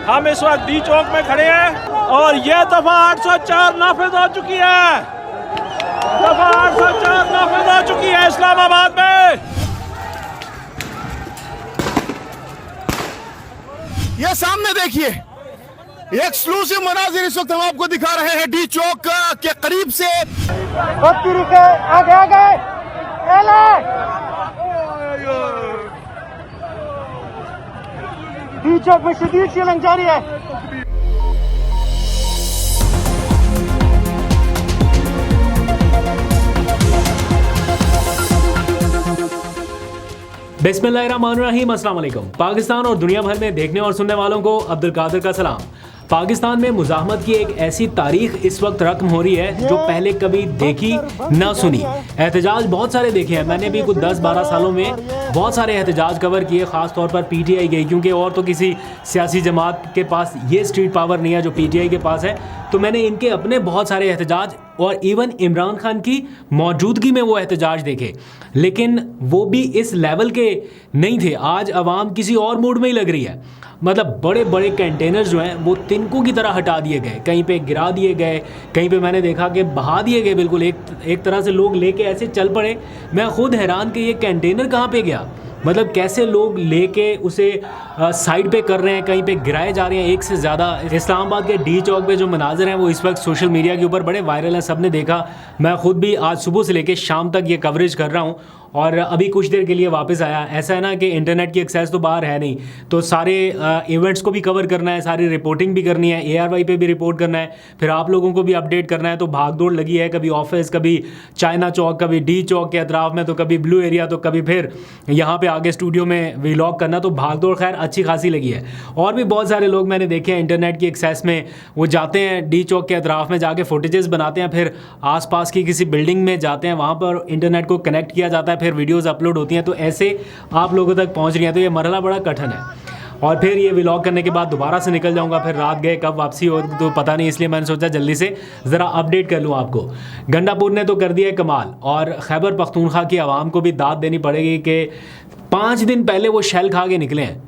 हम इस वक्त डी चौक में खड़े हैं और ये दफा 804 नाफिज हो चुकी है। दफा 804 नाफिज हो चुकी है इस्लामाबाद में। ये सामने देखिए, एक्सक्लूसिव मनाजिर इस वक्त हम आपको दिखा रहे हैं डी चौक के करीब से। आगे आगे डी चौक में शदीद शेलिंग जारी है। बिस्मिल्लाहिर्रहमानिर्रहीम, अस्सलाम वालेकुम। पाकिस्तान और दुनिया भर में देखने और सुनने वालों को अब्दुल कादिर का सलाम। पाकिस्तान में मुज़ाहमत की एक ऐसी तारीख इस वक्त रकम हो रही है जो पहले कभी देखी ना सुनी। एहतजाज बहुत सारे देखे हैं मैंने भी, कुछ 10-12 सालों में बहुत सारे एहतजाज कवर किए, ख़ास तौर पर PTI गई, क्योंकि और तो किसी सियासी जमात के पास ये स्ट्रीट पावर नहीं है जो PTI के पास है। तो मैंने इनके अपने बहुत सारे एहतजाज और इवन इमरान खान की मौजूदगी में वो एहतजाज देखे, लेकिन वो भी इस लेवल के नहीं थे। आज अवाम किसी और मूड में ही लग रही है। मतलब बड़े बड़े कंटेनर्स जो हैं वो तिनकों की तरह हटा दिए गए, कहीं पे गिरा दिए गए, कहीं पे मैंने देखा कि बहा दिए गए। बिल्कुल एक तरह से लोग लेके ऐसे चल पड़े। मैं खुद हैरान कि ये कंटेनर कहाँ पे गया, मतलब कैसे लोग लेके उसे साइड पे कर रहे हैं, कहीं पे गिराए जा रहे हैं एक से ज़्यादा। इस्लामाबाद के डी चौक पे जो मनाजर हैं वो इस वक्त सोशल मीडिया के ऊपर बड़े वायरल हैं, सब ने देखा। मैं खुद भी आज सुबह से लेके शाम तक ये कवरेज कर रहा हूँ और अभी कुछ देर के लिए वापस आया। ऐसा है ना कि इंटरनेट की एक्सेस तो बाहर है नहीं, तो सारे इवेंट्स को भी कवर करना है, सारी रिपोर्टिंग भी करनी है, ARY पे भी रिपोर्ट करना है, फिर आप लोगों को भी अपडेट करना है। तो भाग दौड़ लगी है, कभी ऑफिस, कभी चाइना चौक, कभी डी चौक के अतराफ़ में, तो कभी ब्लू एरिया, तो कभी फिर यहाँ पे आगे स्टूडियो में व्लॉग करना। तो भाग दौड़ खैर अच्छी खासी लगी है। और भी बहुत सारे लोग मैंने देखे हैं इंटरनेट की एक्सेस में, वो जाते हैं डी चौक के अतराफ़ में जाके फुटेजेस बनाते हैं, फिर आसपास की किसी बिल्डिंग में जाते हैं, वहाँ पर इंटरनेट को कनेक्ट किया जाता है, फिर वीडियोस अपलोड होती हैं, तो ऐसे आप लोगों तक पहुंच रही हैं। तो ये मरहला बड़ा कठिन है। और फिर ये व्लॉग करने के बाद दोबारा से निकल जाऊंगा, फिर रात गए कब वापसी हो तो पता नहीं, इसलिए मैंने सोचा जल्दी से ज़रा अपडेट कर लूँ आपको। गंडापुर ने तो कर दिया कमाल, और खैबर पख्तूनख्वा की आवाम को भी दाद देनी पड़ेगी कि 5 दिन पहले वो शेल खा के निकले हैं,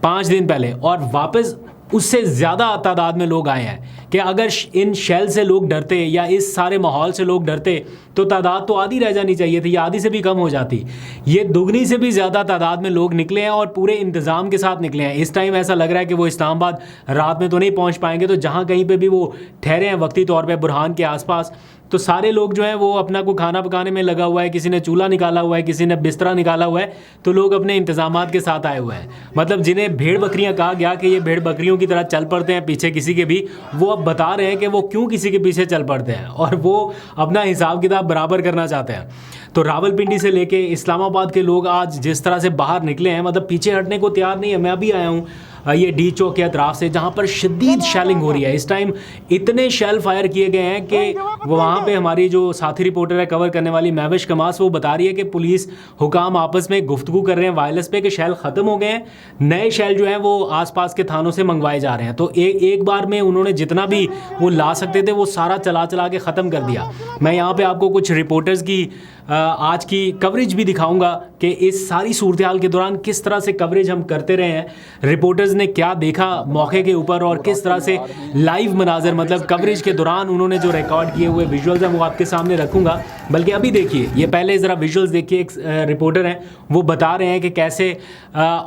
5 दिन पहले, और वापस उससे ज़्यादा तादाद में लोग आए हैं। कि अगर इन शेल से लोग डरते या इस सारे माहौल से लोग डरते तो तादाद तो आधी रह जानी चाहिए थी, या आधी से भी कम हो जाती। ये दुगनी से भी ज़्यादा तादाद में लोग निकले हैं और पूरे इंतज़ाम के साथ निकले हैं। इस टाइम ऐसा लग रहा है कि वो इस्लामाबाद रात में तो नहीं पहुंच पाएंगे, तो जहां कहीं पे भी वो ठहरे हैं वक्ती तौर पे बुरहान के आसपास, तो सारे लोग जो हैं वो अपना को खाना पकाने में लगा हुआ है, किसी ने चूल्हा निकाला हुआ है, किसी ने बिस्तरा निकाला हुआ है, तो लोग अपने इंतजामात के साथ आए हुए हैं। मतलब जिन्हें भेड़ बकरियां कहा गया कि ये भेड़ बकरियों की तरह चल पड़ते हैं पीछे किसी के भी, वो अब बता रहे हैं कि वो क्यों किसी के पीछे चल पड़ते हैं और वो अपना हिसाब किताब बराबर करना चाहते हैं। तो रावलपिंडी से लेके इस्लामाबाद के लोग आज जिस तरह से बाहर निकले हैं, मतलब पीछे हटने को तैयार नहीं है। मैं अभी आया हूँ ये डी चौक के अतराफ से, जहाँ पर शदीद शेलिंग हो रही है। इस टाइम इतने शेल फायर किए गए हैं कि वहाँ पे हमारी जो साथी रिपोर्टर है कवर करने वाली महविश कमास, वो बता रही है कि पुलिस हुकाम आपस में गुफ्तगू कर रहे हैं वायरलेस पे कि शेल ख़त्म हो गए हैं, नए शेल जो हैं वो आसपास के थानों से मंगवाए जा रहे हैं। तो एक बार में उन्होंने जितना भी वो ला सकते थे वो सारा चला के ख़त्म कर दिया। मैं यहाँ पर आपको कुछ रिपोर्टर्स की आज की कवरेज भी दिखाऊंगा कि इस सारी सूरत हाल के दौरान किस तरह से कवरेज हम करते रहे हैं, रिपोर्टर्स ने क्या देखा मौके के ऊपर, और किस तरह से लाइव मनाजर, मतलब कवरेज के दौरान उन्होंने जो रिकॉर्ड किए हुए विजुअल्स हैं वो आपके सामने रखूंगा। बल्कि अभी देखिए, ये पहले ज़रा विजुअल्स देखिए। एक रिपोर्टर हैं वो बता रहे हैं कि कैसे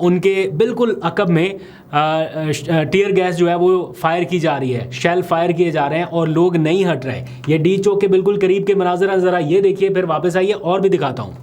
उनके बिल्कुल अकब में टीयर गैस जो है वो फायर की जा रही है, शेल फायर किए जा रहे हैं और लोग नहीं हट रहे। ये डी चौक के बिल्कुल करीब के मनाजर हैं, ज़रा ये देखिए, फिर वापस आइए और भी दिखाता हूँ।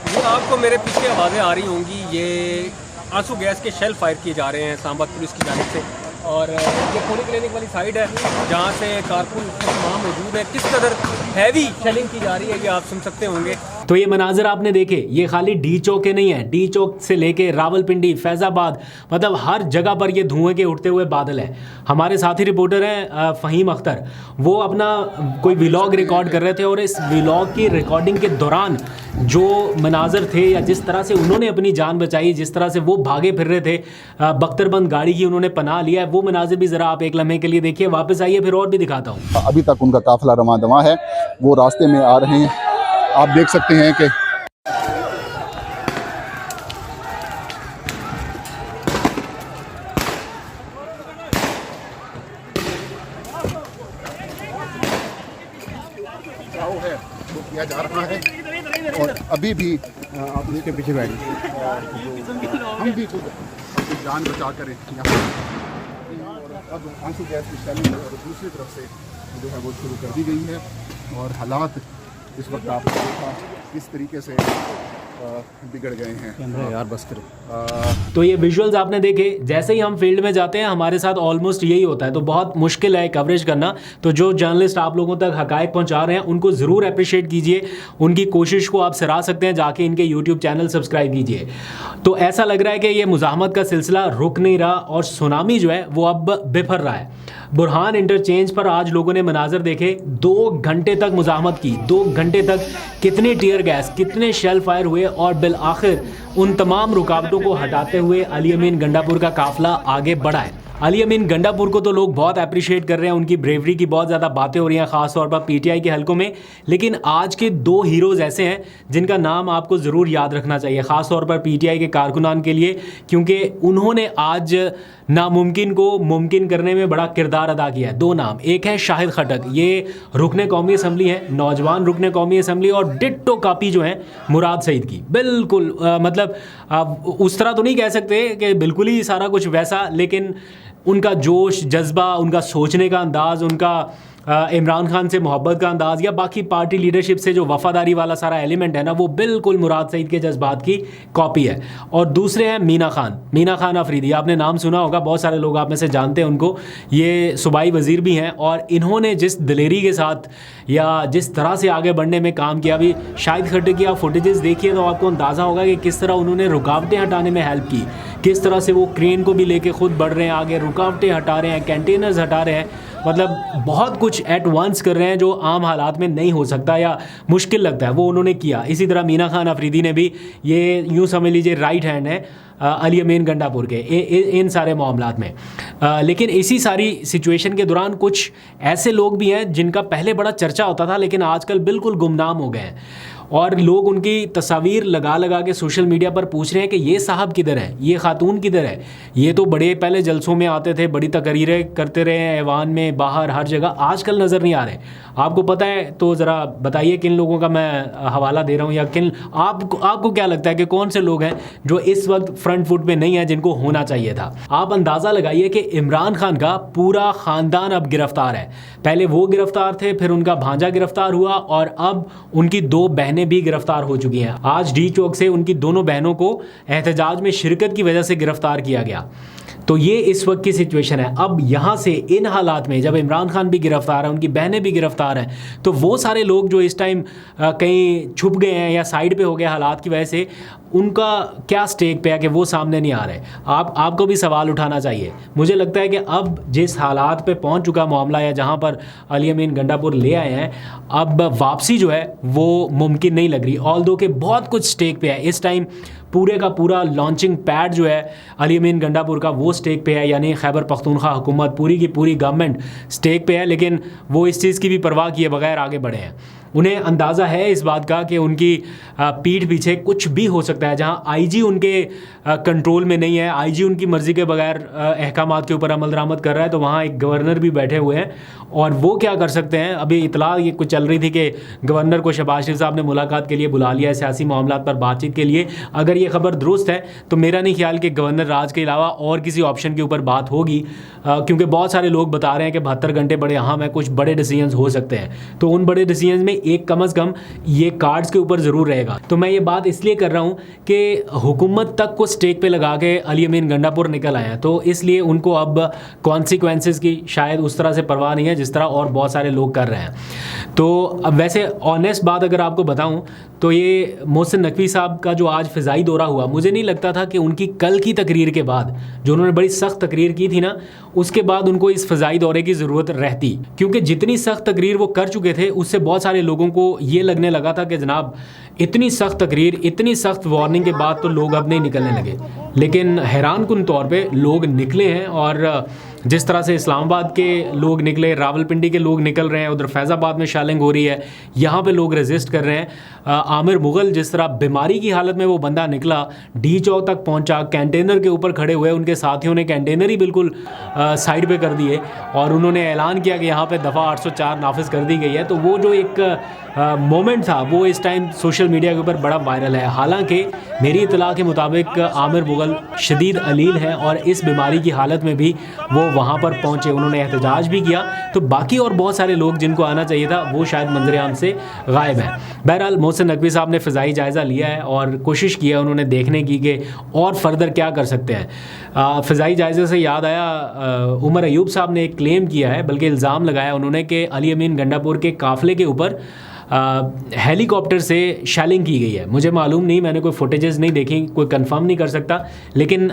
ये आपको मेरे पीछे आवाज़ें आ रही होंगी, ये आंसू गैस के शेल फायर किए जा रहे हैं इस्लामाबाद पुलिस की जानिब से। और ये पूरी क्लिनिक वाली साइड है जहाँ से कारकुन वहाँ मौजूद है। किस कदर हैवी शेलिंग की जा रही है ये आप सुन सकते होंगे। तो ये मनाजर आपने देखे, ये खाली डी चौक के नहीं है, डी चौक से लेके रावलपिंडी, फैज़ाबाद, मतलब हर जगह पर ये धुएं के उठते हुए बादल हैं। हमारे साथी रिपोर्टर हैं फ़हीम अख्तर, वो अपना कोई व्लॉग रिकॉर्ड कर रहे थे और इस व्लॉग की रिकॉर्डिंग के दौरान जो मनाजर थे या जिस तरह से उन्होंने अपनी जान बचाई, जिस तरह से वो भागे फिर रहे थे, बख्तरबंद गाड़ी की उन्होंने पनाह लिया है, वो मनाजिर भी ज़रा आप एक लम्हे के लिए देखिए। वापस आइए, फिर और भी दिखाता हूँ। अभी तक उनका काफिला रवां दवां है, वो रास्ते में आ रहे हैं। आप देख सकते हैं कि किया जा रहा है और अभी भी आप इसके पीछे बैठिए, हम भी खुद अपनी जान बचा कर यहाँ और अब आंसू गैस की शैली और दूसरी तरफ से जो है वो शुरू कर दी गई है और हालात इस वक्त आपने देखा किस तरीके से बिगड़ गए हैं। यार बस करो। तो ये विजुअल्स आपने देखे, जैसे ही हम फील्ड में जाते हैं हमारे साथ ऑलमोस्ट यही होता है, तो बहुत मुश्किल है कवरेज करना। तो जो जर्नलिस्ट आप लोगों तक हकायक पहुंचा रहे हैं उनको ज़रूर अप्रिशिएट कीजिए, उनकी कोशिश को आप सराह सकते हैं, जाके इनके यूट्यूब चैनल सब्सक्राइब कीजिए। तो ऐसा लग रहा है कि ये मुज़ाहमत का सिलसिला रुक नहीं रहा और सुनामी जो है वो अब बिफर रहा है। बुरहान इंटरचेंज पर आज लोगों ने मनाजर देखे, 2 घंटे तक मुज़ाहमत की, 2 घंटे तक कितने टीयर गैस, कितने शेल फायर हुए और बिल आखिर उन तमाम रुकावटों को हटाते हुए अली अमीन गंडापुर का काफिला आगे बढ़ा है। अली अमीन गंडापुर को तो लोग बहुत अप्रिशिएट कर रहे हैं, उनकी ब्रेवरी की बहुत ज़्यादा बातें हो रही हैं, ख़ास तौर पर पीटीआई के हलकों में। लेकिन आज के 2 हीरोज़ ऐसे हैं जिनका नाम आपको ज़रूर याद रखना चाहिए, ख़ास तौर पर पीटीआई के कारकुनान के लिए, क्योंकि उन्होंने आज नामुमकिन को मुमकिन करने में बड़ा किरदार अदा किया है। 2 नाम, एक है शाहिद खटक, ये रुकने कौमी असम्बली है, नौजवान रुकने कौमी असम्बली, और डिट्टो कापी जो है मुराद सईद की, बिल्कुल मतलब उस तरह तो नहीं कह सकते कि बिल्कुल ही सारा कुछ वैसा, लेकिन उनका जोश, जज्बा, उनका सोचने का अंदाज़, उनका इमरान खान से मोहब्बत का अंदाज़ या बाकी पार्टी लीडरशिप से जो वफ़ादारी वाला सारा एलिमेंट है ना, वो बिल्कुल मुराद सईद के जज्बात की कॉपी है। और दूसरे हैं मीना खान अफरीदी, आपने नाम सुना होगा, बहुत सारे लोग आप में से जानते हैं उनको। ये सूबाई वज़ीर भी हैं और इन्होंने जिस दिलेरी के साथ या जिस तरह से आगे बढ़ने में काम किया, अभी शाहिद खट्टर की आप फुटेजेस देखिए तो आपको अंदाज़ा होगा कि किस तरह उन्होंने रुकावटें हटाने में हेल्प की, किस तरह से वो क्रेन को भी लेके खुद बढ़ रहे हैं आगे, रुकावटें हटा रहे हैं, कंटेनर्स हटा रहे हैं, मतलब बहुत कुछ एट वंस कर रहे हैं जो आम हालात में नहीं हो सकता या मुश्किल लगता है, वो उन्होंने किया। इसी तरह मीना खान अफरीदी ने भी, ये यूँ समझ लीजिए राइट हैंड है अली अमीन गंडापुर के इन सारे मामलात में। लेकिन इसी सारी सिचुएशन के दौरान कुछ ऐसे लोग भी हैं जिनका पहले बड़ा चर्चा होता था लेकिन आजकल बिल्कुल गुमनाम हो गए हैं, और लोग उनकी तस्वीर लगा लगा के सोशल मीडिया पर पूछ रहे हैं कि ये साहब किधर है, ये खातून किधर है। ये तो बड़े पहले जलसों में आते थे, बड़ी तकरीरें करते रहे हैं ऐवान में, बाहर हर जगह, आजकल नज़र नहीं आ रहे। आपको पता है तो ज़रा बताइए किन लोगों का मैं हवाला दे रहा हूँ, या किन आपको क्या लगता है कि कौन से लोग हैं जो इस वक्त फ्रंट फुट पे नहीं है, जिनको होना चाहिए था। आप अंदाज़ा लगाइए कि इमरान खान का पूरा ख़ानदान अब गिरफ्तार है। पहले वो गिरफ्तार थे, फिर उनका भांजा गिरफ्तार हुआ और अब उनकी 2 बहनें भी गिरफ्तार हो चुकी हैं। आज डी चौक से उनकी दोनों बहनों को एहतजाज में शिरकत की वजह से गिरफ्तार किया गया। तो ये इस वक्त की सिचुएशन है। अब यहाँ से इन हालात में जब इमरान खान भी गिरफ्तार है, उनकी बहनें भी गिरफ्तार हैं, तो वो सारे लोग जो इस टाइम कहीं छुप गए हैं या साइड पे हो गए हालात की वजह से, उनका क्या स्टेक पे है कि वो सामने नहीं आ रहे। आपको भी सवाल उठाना चाहिए। मुझे लगता है कि अब जिस हालात पे पहुंच चुका मामला या जहां पर अली अमीन गंडापुर ले आए हैं, अब वापसी जो है वो मुमकिन नहीं लग रही। ऑल्दो के बहुत कुछ स्टेक पे है इस टाइम, पूरे का पूरा लॉन्चिंग पैड जो है अली अमीन गंडापुर का वो स्टेक पे है, यानी खैबर पख्तूनख्वा हुकूमत पूरी की पूरी गवर्नमेंट स्टेक पे है, लेकिन वो इस चीज़ की भी परवाह किए बगैर आगे बढ़े हैं। उन्हें अंदाज़ा है इस बात का कि उनकी पीठ पीछे कुछ भी हो सकता है। जहां आईजी उनके कंट्रोल में नहीं है, आईजी उनकी मर्ज़ी के बगैर अहकामात के ऊपर अमल दरामद कर रहा है, तो वहाँ एक गवर्नर भी बैठे हुए हैं और वो क्या कर सकते हैं। अभी इतला ये कुछ चल रही थी कि गवर्नर को शहबाज शरीफ साहब ने मुलाकात के लिए बुला लिया है, सियासी मामलात पर बातचीत के लिए। अगर ये खबर दुरुस्त है तो मेरा नहीं ख्याल कि गवर्नर राज के अलावा और किसी ऑप्शन के ऊपर बात होगी, क्योंकि बहुत सारे लोग बता रहे हैं कि 72 घंटे बड़े अहम है, कुछ बड़े डिसीजंस हो सकते हैं। तो उन बड़े डिसीजंस में एक कम अज़ कम ये कार्ड्स के ऊपर ज़रूर रहेगा। तो मैं ये बात इसलिए कर रहा हूँ कि हुकूमत तक को स्टेक पे लगा के अली अमीन गंडापुर निकल आए हैं, तो इसलिए उनको अब कॉन्सिक्वेंसेस की शायद उस तरह से परवाह नहीं है जिस तरह और बहुत सारे लोग कर रहे हैं। तो अब वैसे ऑनेस्ट बात अगर आपको बताऊँ तो ये मोहसिन नकवी साहब का जो आज फ़िज़ाई दौरा हुआ, मुझे नहीं लगता था कि उनकी कल की तकरीर के बाद, जो उन्होंने बड़ी सख्त तकरीर की थी ना, उसके बाद उनको इस फ़िज़ाई दौरे की ज़रूरत रहती, क्योंकि जितनी सख्त तकरीर वो कर चुके थे उससे बहुत सारे लोगों को ये लगने लगा था कि जनाब इतनी सख्त तकरीर, इतनी सख्त वार्निंग के बाद तो लोग अब नहीं निकलने लगे। लेकिन हैरान कुन तौर पे लोग निकले हैं, और जिस तरह से इस्लामाबाद के लोग निकले, रावलपिंडी के लोग निकल रहे हैं, उधर फैज़ाबाद में शैलिंग हो रही है, यहाँ पे लोग रेजिस्ट कर रहे हैं। आमिर मुगल जिस तरह बीमारी की हालत में वो बंदा निकला, डी चौक तक पहुंचा, कंटेनर के ऊपर खड़े हुए उनके साथियों ने कंटेनर ही बिल्कुल साइड पे कर दिए और उन्होंने ऐलान किया कि यहाँ पे दफ़ा 804 नाफिज कर दी गई है। तो वो जो एक मोमेंट था वो इस टाइम सोशल मीडिया के ऊपर बड़ा वायरल है। हालांकि मेरी इतला के मुताबिक आमिर मुगल शदीद अलील है और इस बीमारी की हालत में भी वो वहाँ पर पहुँचे, उन्होंने एहतजाज भी किया। तो बाकी और बहुत सारे लोग जिनको आना चाहिए था वो शायद मंजर-ए-आम से गायब हैं। बहरहाल मोहसिन नकवी साहब ने फ़िज़ाई जायज़ा लिया है और कोशिश की है उन्होंने देखने की कि और फर्दर क्या कर सकते हैं। फ़िज़ाई जायज़े से याद आया, उमर अयूब साहब ने एक क्लेम किया है, बल्कि इल्ज़ाम लगाया उन्होंने कि अली अमीन गंडापुर के काफ़िले के ऊपर हेलीकॉप्टर से शैलिंग की गई है। मुझे मालूम नहीं, मैंने कोई फुटेजेस नहीं देखी, कोई कंफर्म नहीं कर सकता, लेकिन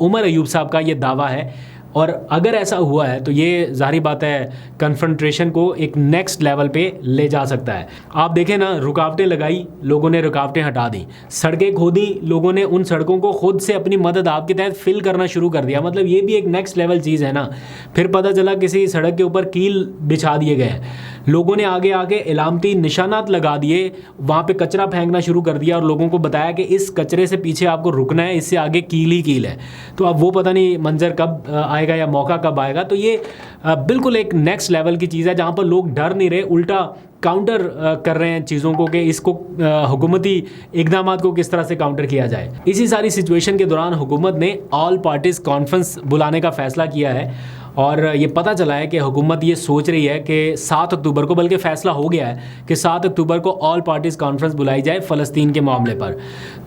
उमर अयूब साहब का ये दावा है। और अगर ऐसा हुआ है तो ये ज़ाहिर बात है कन्फ्रंट्रेशन को एक नेक्स्ट लेवल पे ले जा सकता है। आप देखें ना, रुकावटें लगाई, लोगों ने रुकावटें हटा दी, सड़कें खोदी, लोगों ने उन सड़कों को खुद से अपनी मदद आपके तहत फिल करना शुरू कर दिया। मतलब ये भी एक नेक्स्ट लेवल चीज़ है ना। फिर पता चला किसी सड़क के ऊपर कील बिछा दिए गए हैं, लोगों ने आगे आके इलामती निशानात लगा दिए, वहाँ पे कचरा फेंकना शुरू कर दिया और लोगों को बताया कि इस कचरे से पीछे आपको रुकना है, इससे आगे कील ही कील है। तो अब वो पता नहीं मंजर कब आएगा या मौका कब आएगा। तो ये बिल्कुल एक नेक्स्ट लेवल की चीज़ है जहाँ पर लोग डर नहीं रहे, उल्टा काउंटर कर रहे हैं चीज़ों को कि इसको हुकूमती इक़दामात को किस तरह से काउंटर किया जाए। इसी सारी सिचुएशन के दौरान हुकूमत ने ऑल पार्टीज़ कॉन्फ्रेंस बुलाने का फ़ैसला किया है और ये पता चला है कि हुकूमत ये सोच रही है कि 7 अक्टूबर को, बल्कि फ़ैसला हो गया है कि 7 अक्टूबर को ऑल पार्टीज़ कॉन्फ्रेंस बुलाई जाए फ़लस्तीन के मामले पर।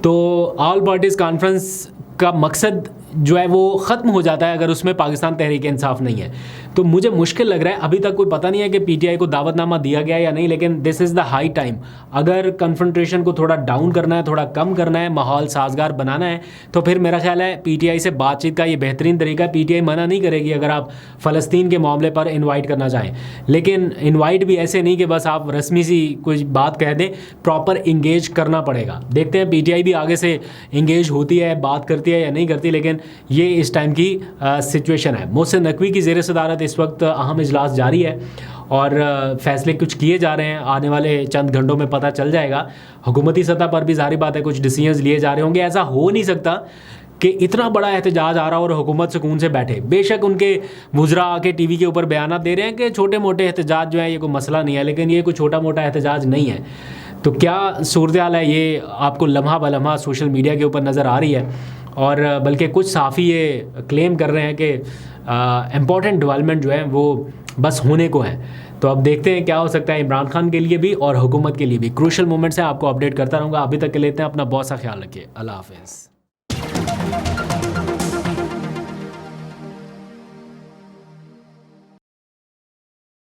तो ऑल पार्टीज़ कॉन्फ्रेंस का मकसद जो है वो ख़त्म हो जाता है अगर उसमें पाकिस्तान तहरीक इंसाफ नहीं है। तो मुझे मुश्किल लग रहा है, अभी तक कोई पता नहीं है कि पीटीआई को दावतनामा दिया गया या नहीं, लेकिन this is the high time. अगर कन्फ्रंट्रेशन को थोड़ा डाउन करना है, थोड़ा कम करना है, माहौल साजगार बनाना है, तो फिर मेरा ख्याल है पीटीआई से बातचीत का ये बेहतरीन तरीका है। पीटीआई मना नहीं करेगी अगर आप फ़लस्तीन के मामले पर इन्वाइट करना चाहें, लेकिन इन्वाइट भी ऐसे नहीं कि बस आप रस्मी सी कुछ बात कह दें, प्रॉपर इंगेज करना पड़ेगा। देखते हैं पीटीआई भी आगे से इंगेज होती है, बात करती है या नहीं करती, लेकिन ये इस टाइम की सिचुएशन है। मोहसिन नकवी की ज़ेर सदारत इस वक्त अहम इजलास जारी है और फैसले कुछ किए जा रहे हैं, आने वाले चंद घंटों में पता चल जाएगा। हुकूमती सतह पर भी ज़ाहिर बात है कुछ डिसीजंस लिए जा रहे होंगे। ऐसा हो नहीं सकता कि इतना बड़ा एहतजाज आ रहा और हुकूमत सुकून से बैठे। बेशक उनके वुज़रा आके टीवी के ऊपर बयान दे रहे हैं कि छोटे मोटे एहतजाज जो है ये कोई मसला नहीं है, लेकिन ये कोई छोटा मोटा एहतजाज नहीं है। तो क्या सूरत हाल है ये आपको लम्हा ब लम्हा सोशल मीडिया के ऊपर नज़र आ रही है और बल्कि कुछ साफ़ी ये क्लेम कर रहे हैं कि इम्पॉर्टेंट डेवलपमेंट जो है वो बस होने को है। तो अब देखते हैं क्या हो सकता है इमरान खान के लिए भी और हुकूमत के लिए भी। क्रूशल मोमेंट्स हैं, आपको अपडेट करता रहूँगा। अभी तक के लेते हैं, अपना बहुत सा ख्याल रखिए। अल्लाह हाफ़िज़।